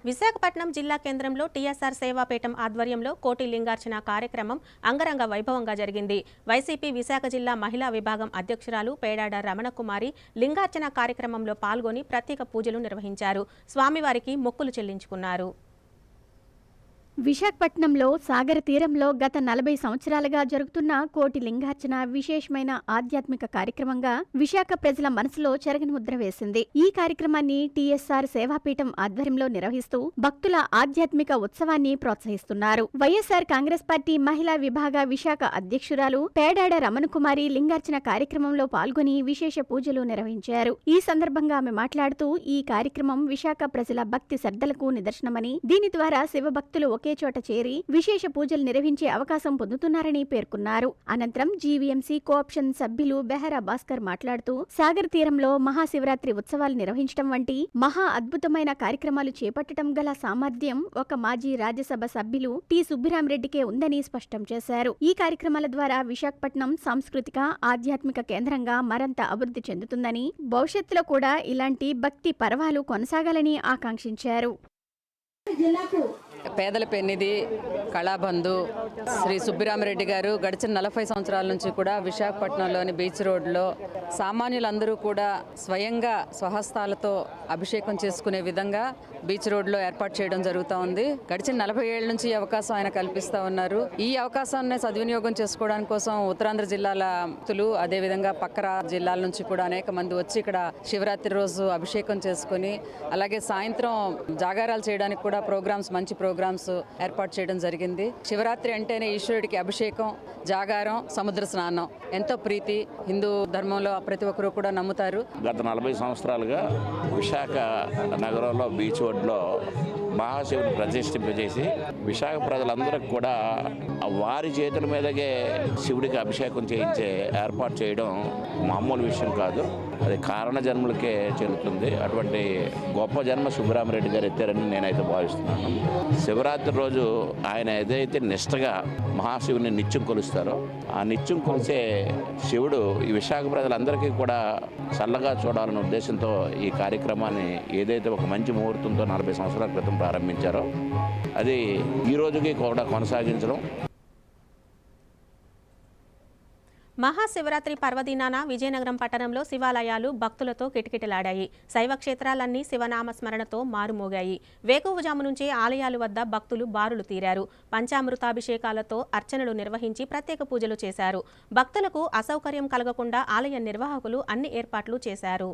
విశాఖపట్నం జిల్లా కేంద్రంలో టీఎస్ఆర్ సేవాపీఠం ఆధ్వర్యంలో కోటి లింగార్చన కార్యక్రమం అంగరంగ వైభవంగా జరిగింది. వైసీపీ విశాఖ జిల్లా మహిళా విభాగం అధ్యక్షురాలు పేడాడ రమణకుమారి లింగార్చన కార్యక్రమంలో పాల్గొని ప్రత్యేక పూజలు నిర్వహించారు. స్వామివారికి మొక్కులు చెల్లించుకున్నారు. విశాఖపట్నంలో సాగర తీరంలో గత 40 సంవత్సరాలుగా జరుగుతున్న కోటి లింగార్చన విశేషమైన ఆధ్యాత్మిక కార్యక్రమంగా విశాఖ ప్రజల మనసులో చెరగని ముద్ర వేసింది. ఈ కార్యక్రమాన్ని టీఎస్ఆర్ సేవాపీఠం ఆధ్వర్యంలో నిర్వహిస్తూ భక్తుల ఆధ్యాత్మిక ఉత్సవాన్ని ప్రోత్సహిస్తున్నారు. వైఎస్ఆర్ కాంగ్రెస్ పార్టీ మహిళా విభాగ విశాఖ అధ్యక్షురాలు పేడాడ రమణకుమారి లింగార్చన కార్యక్రమంలో పాల్గొని విశేష పూజలు నిర్వహించారు. ఈ సందర్భంగా ఆమె మాట్లాడుతూ ఈ కార్యక్రమం విశాఖ ప్రజల భక్తి శ్రద్ధలకు నిదర్శనమని, దీని ద్వారా శివభక్తులు ఒకే చోట చేరి విశేష పూజలు నిర్వహించే అవకాశం పొందుతున్నారని పేర్కొన్నారు. అనంతరం జీవీఎంసీ కోఆప్షన్ సభ్యులు బెహరా భాస్కర్ మాట్లాడుతూ సాగర్ తీరంలో మహాశివరాత్రి ఉత్సవాలు నిర్వహించడం వంటి మహా అద్భుతమైన కార్యక్రమాలు చేపట్టడం గల సామర్థ్యం ఒక మాజీ రాజ్యసభ సభ్యులు టి సుబ్బిరామరెడ్డికే ఉందని స్పష్టం చేశారు. ఈ కార్యక్రమాల ద్వారా విశాఖపట్నం సాంస్కృతిక ఆధ్యాత్మిక కేంద్రంగా మరింత అభివృద్ధి చెందుతుందని, భవిష్యత్తులో కూడా ఇలాంటి భక్తి పర్వాలు కొనసాగాలని ఆకాంక్షించారు. పేదల పెన్నిధి కళాబంధు శ్రీ సుబ్బిరామరెడ్డి గారు గడిచిన 40 సంవత్సరాల నుంచి కూడా విశాఖపట్నంలోని బీచ్ రోడ్లో సామాన్యులందరూ కూడా స్వయంగా స్వహస్తాలతో అభిషేకం చేసుకునే విధంగా బీచ్ రోడ్లో ఏర్పాటు చేయడం జరుగుతూ ఉంది. గడిచిన 40 ఏళ్ల నుంచి ఈ అవకాశం ఆయన కల్పిస్తూ ఉన్నారు. ఈ అవకాశాన్ని సద్వినియోగం చేసుకోవడానికి కోసం ఉత్తరాంధ్ర జిల్లాల భక్తులు, అదేవిధంగా పక్కన జిల్లాల నుంచి కూడా అనేక మంది వచ్చి ఇక్కడ శివరాత్రి రోజు అభిషేకం చేసుకుని, అలాగే సాయంత్రం జాగారాలు చేయడానికి కూడా మంచి ప్రోగ్రామ్స్ ఏర్పాటు చేయడం జరిగింది. శివరాత్రి అంటేనే ఈశ్వరుడికి అభిషేకం, జాగారం, సముద్ర స్నానం ఎంతో ప్రీతి. హిందూ ధర్మంలో ప్రతి ఒక్కరూ కూడా నమ్ముతారు. గత 40 సంవత్సరాలుగా విశాఖ నగరంలో బీచ్ రోడ్లో మహాశివుని ప్రతిష్ఠింపజేసి విశాఖ ప్రజలందరికీ కూడా వారి చేతుల మీదకే శివుడికి అభిషేకం చేయించే ఏర్పాటు చేయడం మామూలు విషయం కాదు. అది కారణ జన్మలకే చెల్లుతుంది. అటువంటి గొప్ప జన్మ సుబ్బరామరెడ్డి గారు ఎత్తారని నేనైతే భావిస్తున్నాను. శివరాత్రి రోజు ఆయన ఏదైతే నిష్టగా మహాశివుని నిత్యం కొలుస్తారో ఆ నిత్యం కొలిసే శివుడు ఈ విశాఖ ప్రజలందరికీ కూడా చల్లగా చూడాలనే ఉద్దేశంతో ఈ కార్యక్రమాన్ని ఏదైతే ఒక మంచి ముహూర్తంతో 40 సంవత్సరాల క్రితం ప్రారంభించారో అది ఈ రోజుకి కూడా కొనసాగించడం. మహాశివరాత్రి పర్వదినాన విజయనగరం పట్టణంలో శివాలయాలు భక్తులతో కిటకిటలాడాయి. శైవ క్షేత్రాలన్నీ శివనామ స్మరణతో మారుమోగాయి. వేకువజాము నుంచే ఆలయాల వద్ద భక్తులు బారులు తీరారు. పంచామృతాభిషేకాలతో అర్చనలు నిర్వహించి ప్రత్యేక పూజలు చేశారు. భక్తులకు అసౌకర్యం కలగకుండా ఆలయ నిర్వాహకులు అన్ని ఏర్పాట్లు చేశారు.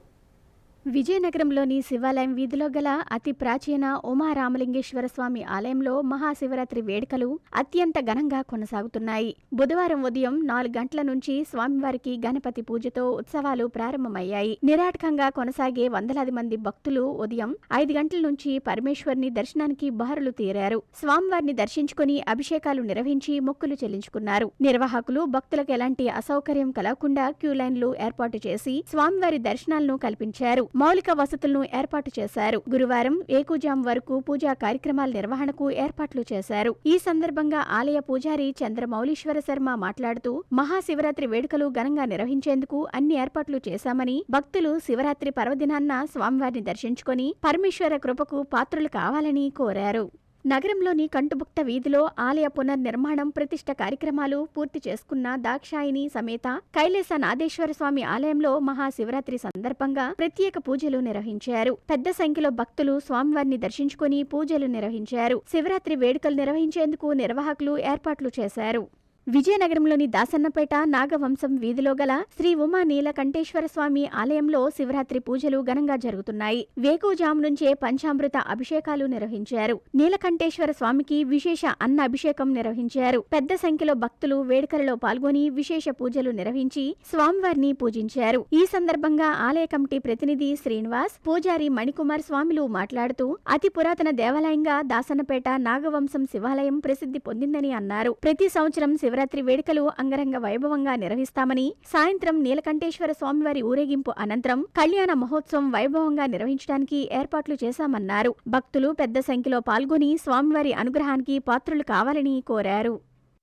విజయనగరంలోని శివాలయం వీధిలో గల అతి ప్రాచీన ఉమారామలింగేశ్వర స్వామి ఆలయంలో మహాశివరాత్రి వేడుకలు అత్యంత ఘనంగా కొనసాగుతున్నాయి. బుధవారం ఉదయం 4 గంటల నుంచి స్వామివారికి గణపతి పూజతో ఉత్సవాలు ప్రారంభమయ్యాయి. నిరాటకంగా కొనసాగే వందలాది మంది భక్తులు ఉదయం 5 గంటల నుంచి పరమేశ్వరుని దర్శనానికి బారులు తీరారు. స్వామివారిని దర్శించుకుని అభిషేకాలు నిర్వహించి మొక్కులు చెల్లించుకున్నారు. నిర్వాహకులు భక్తులకు ఎలాంటి అసౌకర్యం కలగకుండా క్యూ లైన్లు ఏర్పాటు చేసి స్వామివారి దర్శనాలను కల్పించారు. మౌలిక వసతులను ఏర్పాటు చేశారు. గురువారం ఏకుజాం వరకు పూజా కార్యక్రమాల నిర్వహణకు ఏర్పాట్లు చేశారు. ఈ సందర్భంగా ఆలయ పూజారి చంద్రమౌళీశ్వర శర్మ మాట్లాడుతూ మహాశివరాత్రి వేడుకలు ఘనంగా నిర్వహించేందుకు అన్ని ఏర్పాట్లు చేశామని, భక్తులు శివరాత్రి పర్వదినాన్న స్వామివారిని దర్శించుకుని పరమేశ్వర కృపకు పాత్రులు కావాలని కోరారు. నగరంలోని కంటుబుక్త వీధిలో ఆలయ పునర్నిర్మాణం ప్రతిష్ఠ కార్యక్రమాలు పూర్తి చేసుకున్న దాక్షాయిని సమేత కైలాస నాదేశ్వర స్వామి ఆలయంలో మహాశివరాత్రి సందర్భంగా ప్రత్యేక పూజలు నిర్వహించారు. పెద్ద సంఖ్యలో భక్తులు స్వామివారిని దర్శించుకుని పూజలు నిర్వహించారు. శివరాత్రి వేడుకలు నిర్వహించేందుకు నిర్వాహకులు ఏర్పాట్లు చేశారు. విజయనగరంలోని దాసన్నపేట నాగవంశం వీధిలో గల శ్రీ ఉమా నీలకంఠేశ్వర స్వామి ఆలయంలో శివరాత్రి పూజలు ఘనంగా జరుగుతున్నాయి. వేకువజాము నుంచే పంచామృత అభిషేకాలు నిర్వహించారు. నీలకంఠేశ్వర స్వామికి విశేష అన్న అభిషేకం నిర్వహించారు. పెద్ద సంఖ్యలో భక్తులు వేడుకలలో పాల్గొని విశేష పూజలు నిర్వహించి స్వామివారిని పూజించారు. ఈ సందర్భంగా ఆలయ కమిటీ ప్రతినిధి శ్రీనివాస్, పూజారి మణికుమార్ స్వామిలు మాట్లాడుతూ అతి పురాతన దేవాలయంగా దాసన్నపేట నాగవంశం శివాలయం ప్రసిద్ధి పొందిందని అన్నారు. ప్రతి సంవత్సరం శివరాత్రి వేడుకలు అంగరంగ వైభవంగా నిర్వహిస్తామని, సాయంత్రం నీలకంఠేశ్వర స్వామివారి ఊరేగింపు అనంతరం కళ్యాణ మహోత్సవం వైభవంగా నిర్వహించడానికి ఏర్పాట్లు చేశామన్నారు. భక్తులు పెద్ద సంఖ్యలో పాల్గొని స్వామివారి అనుగ్రహానికి పాత్రులు కావాలని కోరారు.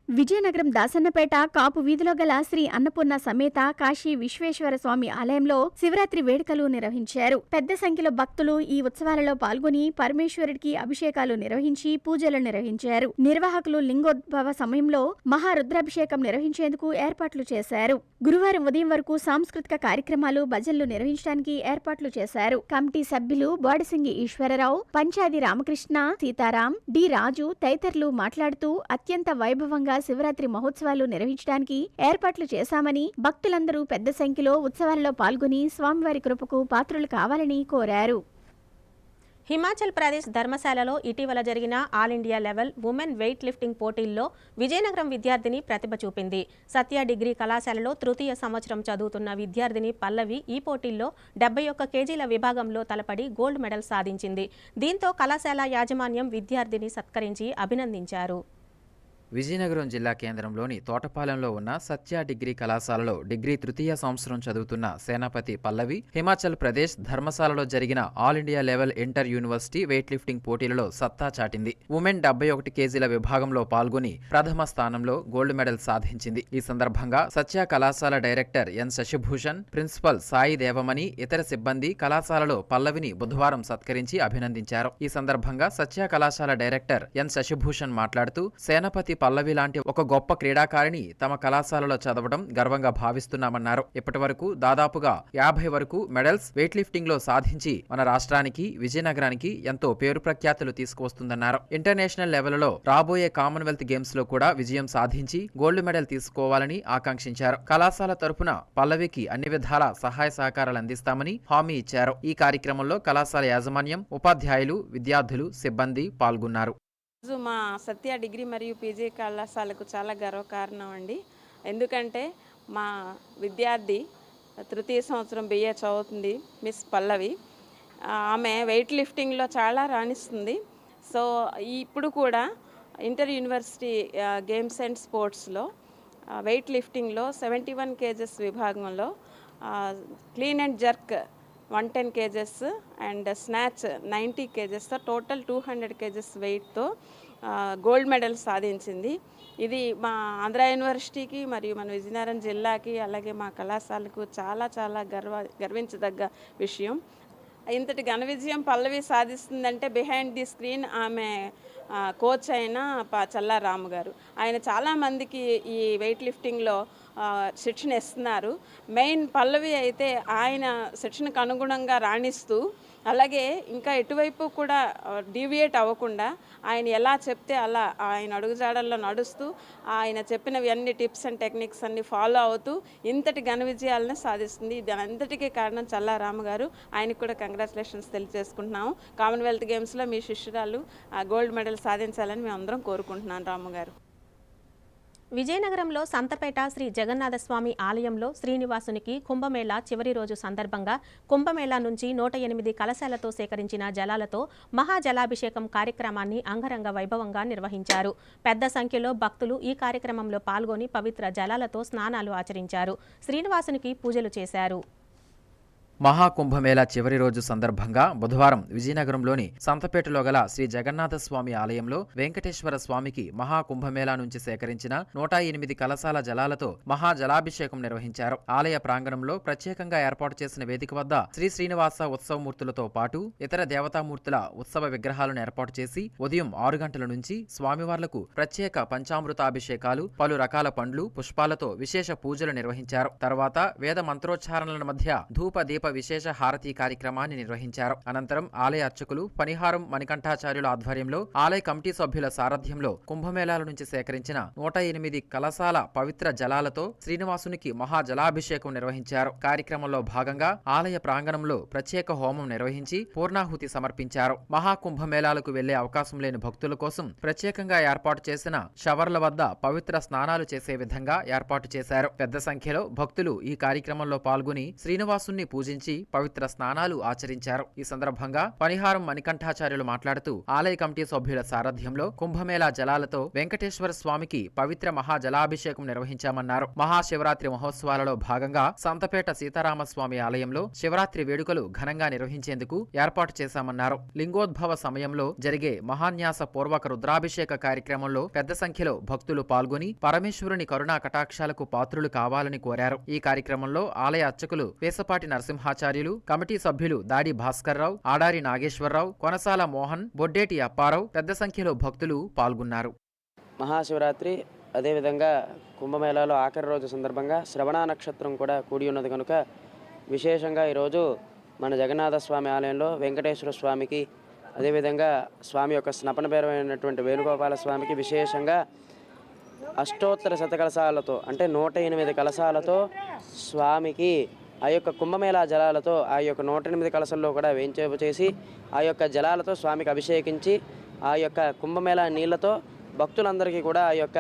విజయనగరం దాసన్నపేట కాపు వీధిలో గల శ్రీ అన్నపూర్ణ సమేత కాశీ విశ్వేశ్వర స్వామి ఆలయంలో శివరాత్రి వేడుకలు నిర్వహించారు. పెద్ద సంఖ్యలో భక్తులు ఈ ఉత్సవాలలో పాల్గొని పరమేశ్వరుడికి అభిషేకాలు నిర్వహించి పూజలు నిర్వహించారు. నిర్వాహకులు లింగోద్భవ సమయంలో మహారుద్రాభిషేకం నిర్వహించేందుకు ఏర్పాట్లు చేశారు. గురువారం ఉదయం వరకు సాంస్కృతిక కార్యక్రమాలు, భజనలు నిర్వహించడానికి ఏర్పాట్లు చేశారు. కమిటీ సభ్యులు బోడసింగి ఈశ్వరరావు, పంచాది రామకృష్ణ, సీతారాం, డి రాజు తదితరులు మాట్లాడుతూ అత్యంత వైభవంగా శివరాత్రి మహోత్సవాలు నిర్వహించడానికి ఏర్పాట్లు చేశామని, భక్తులందరూ పెద్ద సంఖ్యలో ఉత్సవాల్లో పాల్గొని స్వామివారి కృపకు పాత్రులు కావాలని కోరారు. హిమాచల్ ప్రదేశ్ ధర్మశాలలో ఇటీవల జరిగిన all India level women weight lifting పోటీల్లో విజయనగరం విద్యార్థిని ప్రతిభ చూపింది. సత్య డిగ్రీ కళాశాలలో తృతీయ సంవత్సరం చదువుతున్న విద్యార్థిని పల్లవి ఈ పోటీల్లో 71 కేజీల విభాగంలో తలపడి గోల్డ్ మెడల్ సాధించింది. దీంతో కళాశాల యాజమాన్యం విద్యార్థిని సత్కరించి అభినందించారు. విజయనగరం జిల్లా కేంద్రంలోని తోటపాలెంలో ఉన్న సత్య డిగ్రీ కళాశాలలో డిగ్రీ తృతీయ సంవత్సరం చదువుతున్న సేనాపతి పల్లవి హిమాచల్ ప్రదేశ్ ధర్మశాలలో జరిగిన all India level inter university weight lifting పోటీలలో సత్తా చాటింది. ఉమెన్ 71 కేజీల విభాగంలో పాల్గొని ప్రథమ స్థానంలో గోల్డ్ మెడల్ సాధించింది. ఈ సందర్భంగా సత్య కళాశాల director N Sashibhushan, principal Sai Devamani, ఇతర సిబ్బంది కళాశాలలో పల్లవిని బుధవారం సత్కరించి అభినందించారు. ఈ సందర్భంగా సత్య కళాశాల డైరెక్టర్ ఎన్ శశిభూషణ్ మాట్లాడుతూ సేనాపతి పల్లవి లాంటి ఒక గొప్ప క్రీడాకారిణి తమ కళాశాలలో చదవడం గర్వంగా భావిస్తున్నామన్నారు. ఇప్పటి వరకు దాదాపుగా 50 వరకు మెడల్స్ వెయిట్ లిఫ్టింగ్ లో సాధించి మన రాష్ట్రానికి, విజయనగరానికి ఎంతో పేరు ప్రఖ్యాతులు తీసుకువస్తుందన్నారు. ఇంటర్నేషనల్ లెవెల్లో రాబోయే కామన్వెల్త్ గేమ్స్ లో కూడా విజయం సాధించి గోల్డ్ మెడల్ తీసుకోవాలని ఆకాంక్షించారు. కళాశాల తరపున పల్లవికి అన్ని విధాల సహాయ సహకారాలు అందిస్తామని హామీ ఇచ్చారు. ఈ కార్యక్రమంలో కళాశాల యాజమాన్యం, ఉపాధ్యాయులు, విద్యార్థులు, సిబ్బంది పాల్గొన్నారు. మా సత్య డిగ్రీ మరియు పీజీ కళాశాలకు చాలా గర్వకారణం అండి. ఎందుకంటే మా విద్యార్థి తృతీయ సంవత్సరం BA చదువుతుంది, మిస్ పల్లవి. ఆమె వెయిట్ లిఫ్టింగ్లో చాలా రాణిస్తుంది. సో ఇప్పుడు కూడా ఇంటర్ యూనివర్సిటీ గేమ్స్ అండ్ స్పోర్ట్స్లో వెయిట్ లిఫ్టింగ్లో 71 కేజెస్ విభాగంలో clean and jerk 110 kgs and snatch 90 కేజెస్తో టోటల్ 200 కేజెస్ వెయిట్తో గోల్డ్ మెడల్ సాధించింది. ఇది మా ఆంధ్ర యూనివర్సిటీకి మరియు మన విజయనగరం జిల్లాకి అలాగే మా కళాశాలకు చాలా చాలా గర్వించదగ్గ విషయం. ఇంతటి ఘన విజయం పల్లవి సాధిస్తుందంటే బిహైండ్ ది స్క్రీన్ ఆమె కోచ్ అయిన చల్లా రాము గారు. ఆయన చాలామందికి ఈ వెయిట్ లిఫ్టింగ్లో శిక్షణ ఇస్తున్నారు. మెయిన్ పల్లవి అయితే ఆయన శిక్షణకు అనుగుణంగా రాణిస్తూ అలాగే ఇంకా ఎటువైపు కూడా డీవియేట్ అవ్వకుండా ఆయన ఎలా చెప్తే అలా ఆయన అడుగుజాడల్లో నడుస్తూ ఆయన చెప్పినవి అన్ని టిప్స్ అండ్ టెక్నిక్స్ అన్ని ఫాలో అవుతూ ఇంతటి ఘన విజయాలను సాధిస్తుంది. దాని అంతటికీ కారణం చల్లా రాము గారు. ఆయనకు కూడా కంగ్రాచులేషన్స్ తెలియజేసుకుంటున్నాము. కామన్వెల్త్ గేమ్స్లో మీ శిష్యురాలు గోల్డ్ మెడల్ సాధించాలని మేము అందరం కోరుకుంటున్నాను రాము గారు. విజయనగరంలో సంతపేట శ్రీ జగన్నాథస్వామి ఆలయంలో శ్రీనివాసునికి కుంభమేళా చివరి రోజు సందర్భంగా కుంభమేళా నుంచి 108 కలశాలతో సేకరించిన జలాలతో మహాజలాభిషేకం కార్యక్రమాన్ని అంగరంగ వైభవంగా నిర్వహించారు. పెద్ద సంఖ్యలో భక్తులు ఈ కార్యక్రమంలో పాల్గొని పవిత్ర జలాలతో స్నానాలు ఆచరించారు. శ్రీనివాసునికి పూజలు చేశారు. మహాకుంభమేళా చివరి రోజు సందర్భంగా బుధవారం విజయనగరంలోని సంతపేటలో గల శ్రీ జగన్నాథ స్వామి ఆలయంలో వెంకటేశ్వర స్వామికి మహాకుంభమేళా నుంచి సేకరించిన 108 కలశాల జలాలతో మహాజలాభిషేకం నిర్వహించారు. ఆలయ ప్రాంగణంలో ప్రత్యేకంగా ఏర్పాటు చేసిన వేదిక వద్ద శ్రీ శ్రీనివాస ఉత్సవమూర్తులతో పాటు ఇతర దేవతామూర్తుల ఉత్సవ విగ్రహాలను ఏర్పాటు చేసి ఉదయం 6 గంటల నుంచి స్వామివార్లకు ప్రత్యేక పంచామృతాభిషేకాలు, పలు రకాల పండ్లు, పుష్పాలతో విశేష పూజలు నిర్వహించారు. తర్వాత వేద మంత్రోచ్చారణల మధ్య ధూప దీప విశేష హారతి కార్యక్రమాన్ని నిర్వహించారు. అనంతరం ఆలయ అర్చకులు పనిహారం మణికంఠాచార్యుల ఆధ్వర్యంలో ఆలయ కమిటీ సభ్యుల సారథ్యంలో కుంభమేళాల నుంచి సేకరించిన 108 కలశాల పవిత్ర జలాలతో శ్రీనివాసునికి మహాజలాభిషేకం నిర్వహించారు. కార్యక్రమంలో భాగంగా ఆలయ ప్రాంగణంలో ప్రత్యేక హోమం నిర్వహించి పూర్ణాహుతి సమర్పించారు. మహాకుంభమేళాలకు వెళ్లే అవకాశం లేని భక్తుల కోసం ప్రత్యేకంగా ఏర్పాటు చేసిన షవర్ల వద్ద పవిత్ర స్నానాలు చేసే విధంగా ఏర్పాటు చేశారు. పెద్ద సంఖ్యలో భక్తులు ఈ కార్యక్రమంలో పాల్గొని శ్రీనివాసుని పూజించి పవిత్ర స్నానాలు ఆచరించారు. ఈ సందర్భంగా పనిహారం మణికంఠాచార్యులు మాట్లాడుతూ ఆలయ కమిటీ సభ్యుల సారథ్యంలో కుంభమేళా జలాలతో వెంకటేశ్వర స్వామికి పవిత్ర మహాజలాభిషేకం నిర్వహించామన్నారు. మహాశివరాత్రి మహోత్సవాలలో భాగంగా సంతపేట సీతారామస్వామి ఆలయంలో శివరాత్రి వేడుకలు ఘనంగా నిర్వహించేందుకు ఏర్పాటు చేశామన్నారు. లింగోద్భవ సమయంలో జరిగే మహాన్యాస పూర్వక రుద్రాభిషేక కార్యక్రమంలో పెద్ద సంఖ్యలో భక్తులు పాల్గొని పరమేశ్వరుని కరుణా కటాక్షాలకు పాత్రులు కావాలని కోరారు. ఈ కార్యక్రమంలో ఆలయ అర్చకులు వేసపాటి నరసింహాచార్యులు, కమిటీ సభ్యులు దాడి భాస్కర్రావు, ఆడారి నాగేశ్వరరావు, కొనసాల మోహన్, బొడ్డేటి అప్పారావు పెద్ద సంఖ్యలో భక్తులు పాల్గొన్నారు. మహాశివరాత్రి అదేవిధంగా కుంభమేళాలో ఆఖరి రోజు సందర్భంగా శ్రవణ నక్షత్రం కూడా కూడి ఉన్నది కనుక విశేషంగా ఈరోజు మన జగన్నాథ స్వామి ఆలయంలో వెంకటేశ్వర స్వామికి అదేవిధంగా స్వామి యొక్క స్నపనపేరమైనటువంటి వేణుగోపాల స్వామికి విశేషంగా అష్టోత్తర శతకలశాలతో అంటే 108 కలశాలతో స్వామికి ఆ యొక్క కుంభమేళా జలాలతో ఆ యొక్క 108 కలశల్లో కూడా వేంచేపు చేసి ఆ యొక్క జలాలతో స్వామికి అభిషేకించి ఆ యొక్క కుంభమేళా నీళ్లతో భక్తులందరికీ కూడా ఆ యొక్క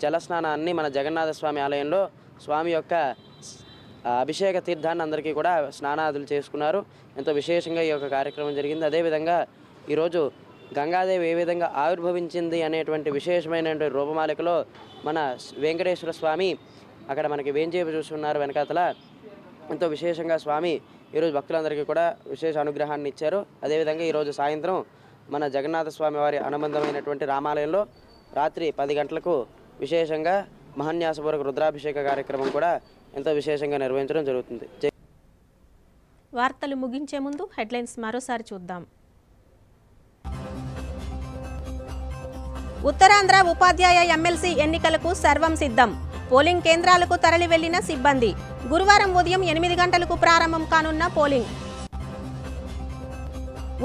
జలస్నానాన్ని మన జగన్నాథ స్వామి ఆలయంలో స్వామి యొక్క అభిషేక తీర్థాన్ని అందరికీ కూడా స్నానాదులు చేసుకున్నారు. ఎంతో విశేషంగా ఈ యొక్క కార్యక్రమం జరిగింది. అదేవిధంగా ఈరోజు గంగాదేవి ఏ విధంగా ఆవిర్భవించింది అనేటువంటి విశేషమైనటువంటి రూపమాలికలో మన వెంకటేశ్వర స్వామి అక్కడ మనకి వేంచేపు చూస్తున్నారు వెనకాతల. ఎంతో విశేషంగా స్వామి ఈరోజు భక్తులందరికీ కూడా విశేష అనుగ్రహాన్ని ఇచ్చారు. అదేవిధంగా ఈరోజు సాయంత్రం మన జగన్నాథ స్వామి వారి అనుబంధమైనటువంటి రామాలయంలో రాత్రి 10 గంటలకు విశేషంగా మహాన్యాసపూర్వక రుద్రాభిషేక కార్యక్రమం కూడా ఎంతో విశేషంగా నిర్వహించడం జరుగుతుంది. వార్తలు ముగించే ముందు హెడ్లైన్స్ మరోసారి చూద్దాం. ఉత్తరాంధ్ర ఉపాధ్యాయ ఎమ్మెల్సీ ఎన్నికలకు సర్వం సిద్ధం. పోలింగ్ కేంద్రాలకు తరలి వెళ్లిన సిబ్బంది. గురువారం ఉదయం 8 గంటలకు ప్రారంభం కానున్న పోలింగ్.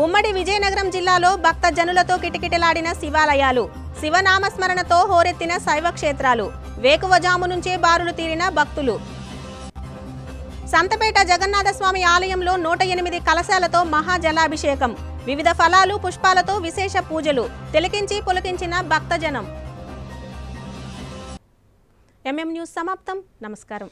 ఉమ్మడి విజయనగరం జిల్లాలో భక్త జనులతో కిటకిటలాడిన శివాలయాలు. శివనామస్మరణతో హోరెత్తిన శైవ క్షేత్రాలు. వేకువజాము నుంచే బారులు తీరిన భక్తులు. సంతపేట జగన్నాథ స్వామి ఆలయంలో 108 కలశాలతో మహాజలాభిషేకం. వివిధ ఫలాలు, పుష్పాలతో విశేష పూజలు. తిలకించి పులకించిన భక్తజనం. ఎంఎం న్యూస్ సమాప్తం. నమస్కారం.